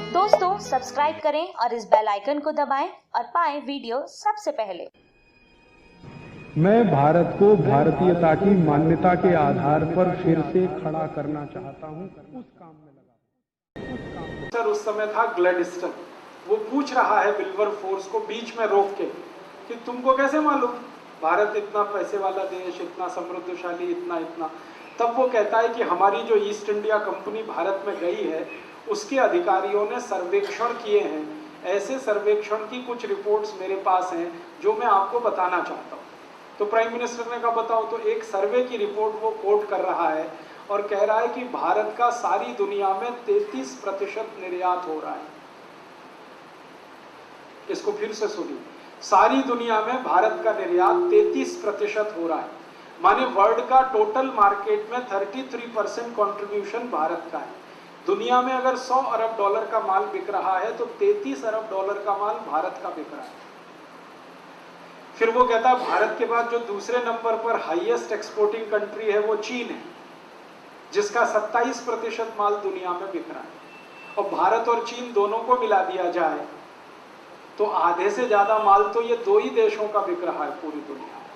दोस्तों सब्सक्राइब करें और इस बेल आइकन को दबाएं और पाएं वीडियो सबसे पहले। मैं भारत को भारतीयता की मान्यता के आधार पर फिर से खड़ा करना चाहता हूं, उस काम में लगा। सर उस समय था ग्लैडिस्टन, वो पूछ रहा है विल्बर फोर्स को बीच में रोक के कि तुमको कैसे मालूम भारत इतना पैसे वाला देश, इतना समृद्धशाली, इतना। तब वो कहता है कि हमारी जो ईस्ट इंडिया कंपनी भारत में गई है उसके अधिकारियों ने सर्वेक्षण किए हैं, ऐसे सर्वेक्षण की कुछ रिपोर्ट्स मेरे पास हैं जो मैं आपको बताना चाहता हूँ। तो प्राइम मिनिस्टर ने कहा बताओ। तो एक सर्वे की रिपोर्ट वो कोट कर रहा है और कह रहा है कि भारत का सारी दुनिया में 33% निर्यात हो रहा है। इसको फिर से सुनिए, सारी दुनिया में भारत का निर्यात 33% हो रहा है, माने वर्ल्ड का टोटल मार्केट में 33% कंट्रीब्यूशन भारत का है। दुनिया में अगर 100 अरब डॉलर का माल बिक रहा है तो 33 अरब डॉलर का माल भारत का बिक रहा है। फिर वो कहता है भारत के बाद जो दूसरे नंबर पर हाईएस्ट एक्सपोर्टिंग कंट्री है वो चीन है, जिसका 27% माल दुनिया में बिक रहा है। और भारत और चीन दोनों को मिला दिया जाए तो आधे से ज्यादा माल तो ये दो ही देशों का बिक रहा है पूरी दुनिया में।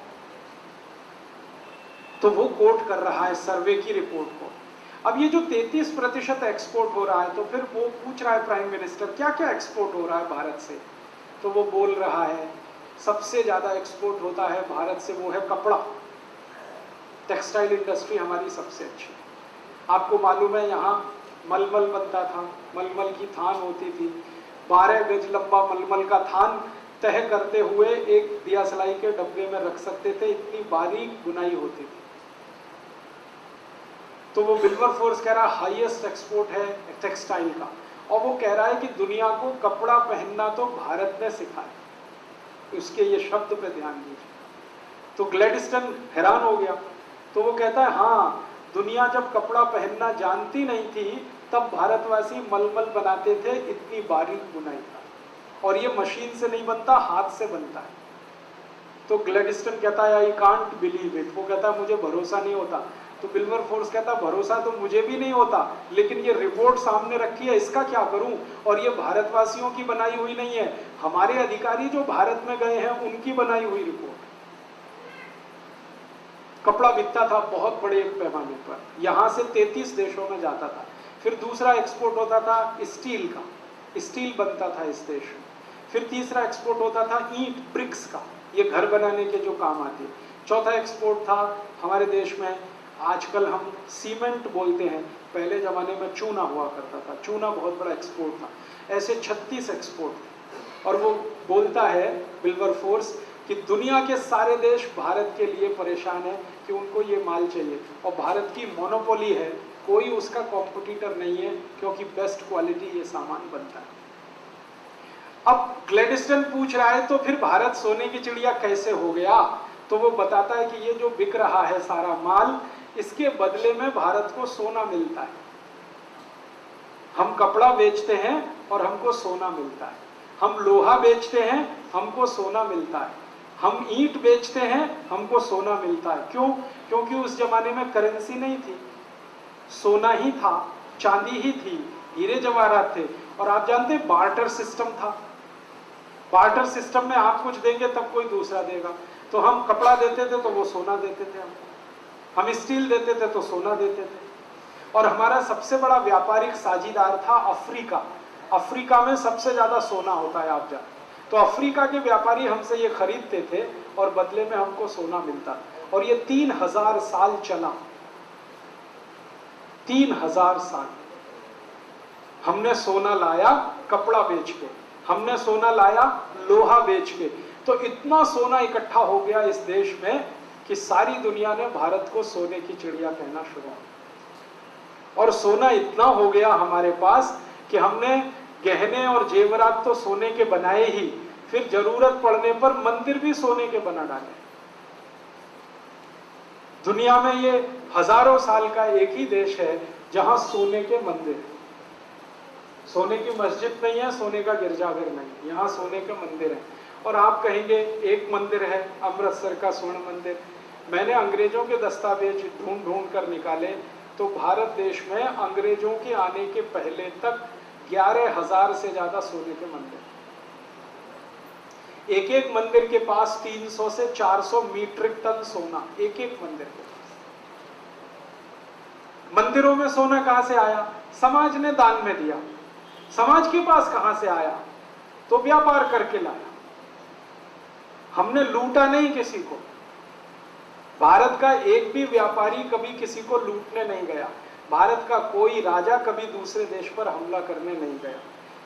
तो वो कोट कर रहा है सर्वे की रिपोर्ट को। अब ये जो 33% एक्सपोर्ट हो रहा है, तो फिर वो पूछ रहा है प्राइम मिनिस्टर क्या क्या एक्सपोर्ट हो रहा है भारत से। तो वो बोल रहा है सबसे ज्यादा एक्सपोर्ट होता है भारत से वो है कपड़ा, टेक्सटाइल इंडस्ट्री हमारी सबसे अच्छी है। आपको मालूम है यहाँ मलमल बनता था, मलमल की थान होती थी, 12 गज लंबा मलमल का थान तह करते हुए एक दिया सलाई के डब्बे में रख सकते थे, इतनी बारीक बुनाई होती थी। तो वो विल्बर फोर्स कह रहा है हाईएस्ट एक्सपोर्ट है टेक्सटाइल का, और वो कह रहा है कि दुनिया को कपड़ा पहनना तो भारत ने सिखाया। उसके ये शब्द पे ध्यान दीजिए। तो ग्लैडिस्टन हैरान हो गया। तो वो कहता है हाँ, दुनिया जब कपड़ा पहनना जानती नहीं थी तब भारतवासी मलमल बनाते थे, इतनी बारीक बुनाई था, और ये मशीन से नहीं बनता, हाथ से बनता है। तो ग्लैडिस्टन कहता है आई कांट बिलीव इट, वो कहता है मुझे भरोसा नहीं होता। तो विल्बर फोर्स कहता है भरोसा तो मुझे भी नहीं होता, लेकिन ये रिपोर्ट सामने रखी है, इसका क्या करूं, और ये भारतवासियों की बनाई हुई नहीं है, हमारे अधिकारी जो भारत में गए हैं उनकी बनाई हुई रिपोर्ट। कपड़ा बिकता था बहुत बड़े पैमाने पर, यहां से 33 देशों में जाता था। फिर दूसरा एक्सपोर्ट होता था स्टील का, स्टील बनता था इस देश में। फिर तीसरा एक्सपोर्ट होता था ईंट, ब्रिक्स का, ये घर बनाने के जो काम आते। चौथा एक्सपोर्ट था हमारे देश में, आजकल हम सीमेंट बोलते हैं, पहले जमाने में चूना हुआ करता था, चूना बहुत बड़ा एक्सपोर्ट था। ऐसे 36 एक्सपोर्ट थे। और वो बोलता है विल्बर फोर्स कि दुनिया के सारे देश भारत के लिए परेशान है कि उनको ये माल चाहिए, और भारत की मोनोपोली है, कोई उसका कॉम्पिटिटर नहीं है, क्योंकि बेस्ट क्वालिटी ये सामान बनता है। अब ग्लैडिस्टन पूछ रहा है तो फिर भारत सोने की चिड़िया कैसे हो गया। तो वो बताता है कि ये जो बिक रहा है सारा माल, इसके बदले में भारत को सोना मिलता है। हम कपड़ा बेचते हैं और हमको सोना मिलता है, हम लोहा बेचते हैं, हमको सोना मिलता है, हम ईंट बेचते हैं, हमको सोना मिलता है। क्यों? क्योंकि उस जमाने में करेंसी नहीं थी, सोना ही था, चांदी ही थी, हीरे जवाहरात थे। और आप जानते हैं बार्टर सिस्टम था, बार्टर सिस्टम में आप कुछ देंगे तब कोई दूसरा देगा। तो हम कपड़ा देते थे तो वो सोना देते थे, हम स्टील देते थे तो सोना देते थे। और हमारा सबसे बड़ा व्यापारिक साझीदार था अफ्रीका। अफ्रीका में सबसे ज्यादा सोना होता है, आप जानते। तो अफ्रीका के व्यापारी हमसे ये खरीदते थे और बदले में हमको सोना मिलता। और ये 3000 साल चला, 3000 साल हमने सोना लाया कपड़ा बेच के, हमने सोना लाया लोहा बेच के। तो इतना सोना इकट्ठा हो गया इस देश में कि सारी दुनिया ने भारत को सोने की चिड़िया कहना शुरू किया। और सोना इतना हो गया हमारे पास कि हमने गहने और जेवरात तो सोने के बनाए ही, फिर जरूरत पड़ने पर मंदिर भी सोने के बना डाले। दुनिया में ये हजारों साल का एक ही देश है जहां सोने के मंदिर, सोने की मस्जिद नहीं है, सोने का गिरजाघर नहीं, यहाँ सोने के मंदिर है। और आप कहेंगे एक मंदिर है अमृतसर का स्वर्ण मंदिर। मैंने अंग्रेजों के दस्तावेज ढूंढ कर निकाले तो भारत देश में अंग्रेजों के आने के पहले तक 11,000 से ज्यादा सोने के मंदिर। एक एक मंदिर के पास 300 से 400 मीट्रिक टन सोना, एक एक मंदिर के पास। मंदिरों में सोना कहां से आया? समाज ने दान में दिया। समाज के पास कहां से आया? तो व्यापार करके लाया। हमने लूटा नहीं किसी को। भारत का एक भी व्यापारी कभी किसी को लूटने नहीं गया। भारत का कोई राजा कभी दूसरे देश पर हमला करने नहीं गया।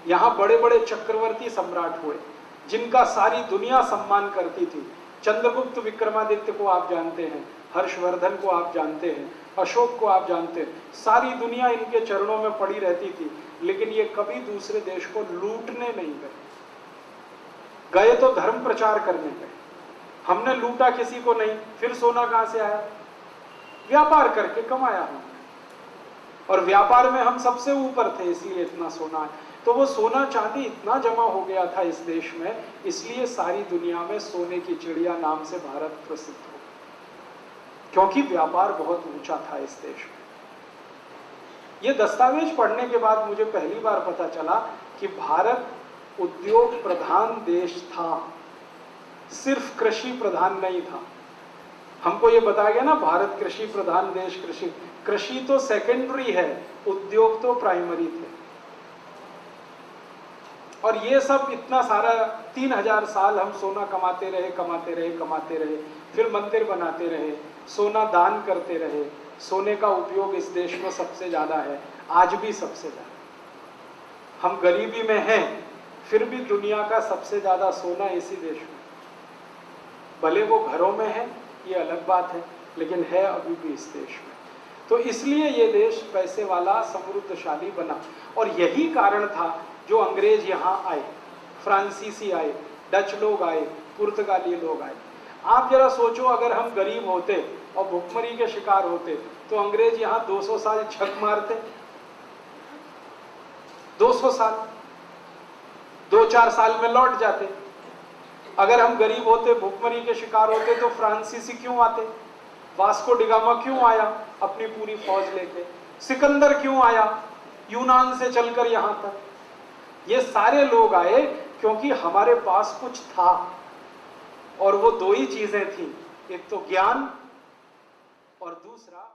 यहां बड़े बड़े चक्रवर्ती सम्राट हुए जिनका सारी दुनिया सम्मान करती थी। चंद्रगुप्त विक्रमादित्य को आप जानते हैं, हर्षवर्धन को आप जानते हैं, अशोक को आप जानते हैं। सारी दुनिया इनके चरणों में पड़ी रहती थी, लेकिन ये कभी दूसरे देश को लूटने नहीं गए। गए तो धर्म प्रचार करने गए। हमने लूटा किसी को नहीं। फिर सोना कहां से आया? व्यापार करके कमाया हमने, और व्यापार में हम सबसे ऊपर थे, इसलिए इतना सोना है। तो वो सोना चांदी इतना जमा हो गया था इस देश में, इसलिए सारी दुनिया में सोने की चिड़िया नाम से भारत प्रसिद्ध हो, क्योंकि व्यापार बहुत ऊंचा था इस देश में। ये दस्तावेज पढ़ने के बाद मुझे पहली बार पता चला कि भारत उद्योग प्रधान देश था, सिर्फ कृषि प्रधान नहीं था। हमको ये बताया गया ना, भारत कृषि प्रधान देश। कृषि तो सेकेंडरी है, उद्योग तो प्राइमरी थे। और ये सब इतना सारा 3000 साल हम सोना कमाते रहे, फिर मंदिर बनाते रहे, सोना दान करते रहे। सोने का उपयोग इस देश में सबसे ज्यादा है, आज भी सबसे ज्यादा। हम गरीबी में हैं, फिर भी दुनिया का सबसे ज्यादा सोना इसी देश में। भले वो घरों में है, ये अलग बात है, लेकिन है अभी भी इस देश में। तो इसलिए ये देश पैसे वाला, समृद्धशाली बना। और यही कारण था जो अंग्रेज यहाँ आए, फ्रांसीसी आए, डच लोग आए, पुर्तगाली लोग आए। आप जरा सोचो, अगर हम गरीब होते और भुखमरी के शिकार होते तो अंग्रेज यहाँ 200 साल झक मारते। 200 साल, 2-4 साल में लौट जाते। अगर हम गरीब होते, भुखमरी के शिकार होते, तो फ्रांसीसी क्यों आते? वास्को डिगामा क्यों आया अपनी पूरी फौज लेके? सिकंदर क्यों आया यूनान से चलकर यहां तक? ये सारे लोग आए क्योंकि हमारे पास कुछ था, और वो दो ही चीजें थी, एक तो ज्ञान और दूसरा